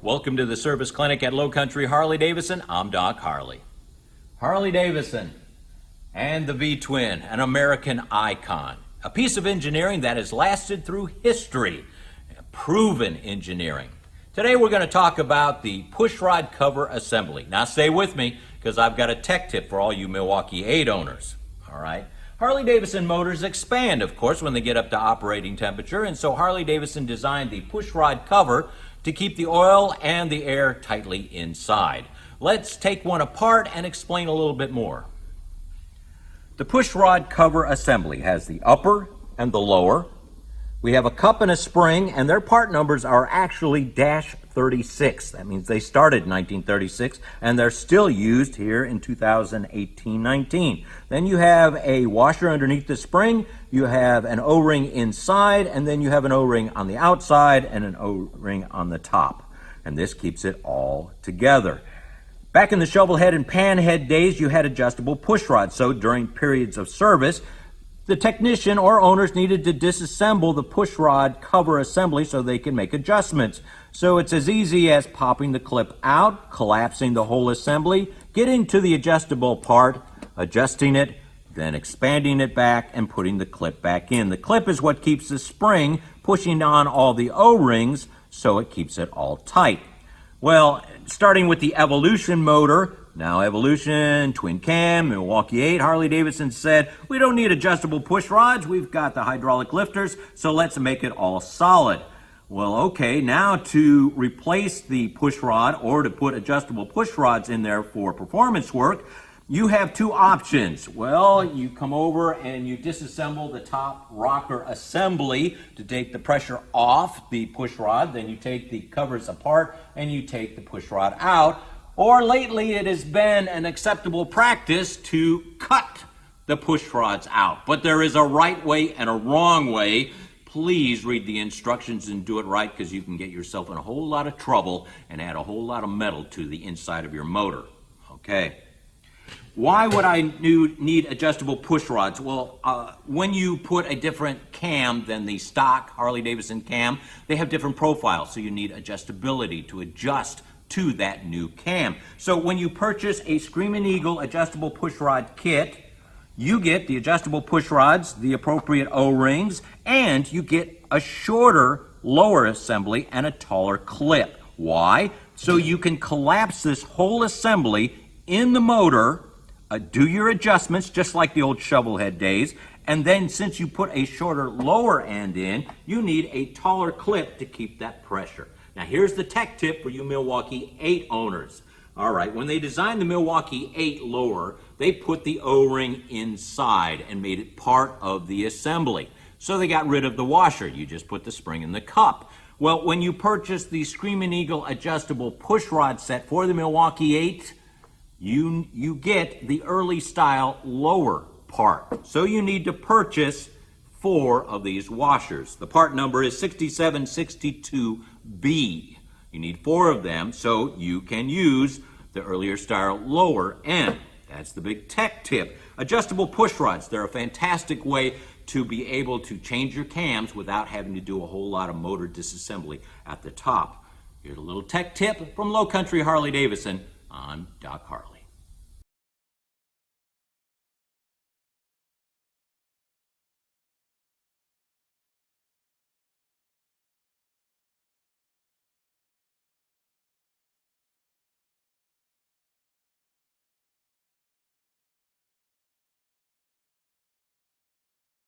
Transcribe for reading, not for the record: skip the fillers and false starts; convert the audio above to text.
Welcome to the service clinic at Low Country Harley-Davidson. I'm Doc Harley. Harley-Davidson and the V-Twin, an American icon. A piece of engineering that has lasted through history. Proven engineering. Today we're going to talk about the Pushrod Cover Assembly. Now stay with me because I've got a tech tip for all you Milwaukee 8 owners. All right. Harley-Davidson motors expand, of course, when they get up to operating temperature, and so Harley-Davidson designed the pushrod cover to keep the oil and the air tightly inside. Let's take one apart and explain a little bit more. The Pushrod Cover Assembly has the upper and the lower. We have a cup and a spring, and their part numbers are actually -36. That means they started in 1936, and they're still used here in 2018-19. Then you have a washer underneath the spring, you have an O-ring inside, and then you have an O-ring on the outside and an O-ring on the top. And this keeps it all together. Back in the shovel head and pan head days, you had adjustable push rods, so during periods of service, the technician or owners needed to disassemble the pushrod cover assembly so they can make adjustments. So it's as easy as popping the clip out, collapsing the whole assembly, getting to the adjustable part, adjusting it, then expanding it back and putting the clip back in. The clip is what keeps the spring pushing on all the O-rings, so it keeps it all tight. Well, starting with the Evolution motor, now Evolution, twin cam, Milwaukee 8, Harley-Davidson said, we don't need adjustable push rods, we've got the hydraulic lifters, so let's make it all solid. Well, okay, now to replace the push rod or to put adjustable push rods in there for performance work, you have two options. Well, you come over and you disassemble the top rocker assembly to take the pressure off the push rod, then you take the covers apart and you take the push rod out. Or lately it has been an acceptable practice to cut the push rods out. But there is a right way and a wrong way. Please read the instructions and do it right, because you can get yourself in a whole lot of trouble and add a whole lot of metal to the inside of your motor. Okay. Why would I need adjustable push rods? Well, when you put a different cam than the stock Harley-Davidson cam, they have different profiles, so you need adjustability to adjust to that new cam. So when you purchase a Screaming Eagle adjustable pushrod kit, you get the adjustable push rods, the appropriate O-rings, and you get a shorter lower assembly and a taller clip. Why? So you can collapse this whole assembly in the motor, do your adjustments just like the old shovel head days, and then since you put a shorter lower end in, you need a taller clip to keep that pressure. Now here's the tech tip for you Milwaukee 8 owners. All right, when they designed the Milwaukee 8 lower, they put the O-ring inside and made it part of the assembly. So they got rid of the washer. You just put the spring in the cup. Well, when you purchase the Screaming Eagle adjustable push rod set for the Milwaukee 8, you get the early style lower part. So you need to purchase 4 of these washers. The part number is 6762B. You need 4 of them so you can use the earlier style lower end. That's the big tech tip. Adjustable push rods, they're a fantastic way to be able to change your cams without having to do a whole lot of motor disassembly at the top. Here's a little tech tip from Low Country Harley-Davidson. I'm Doc Harley.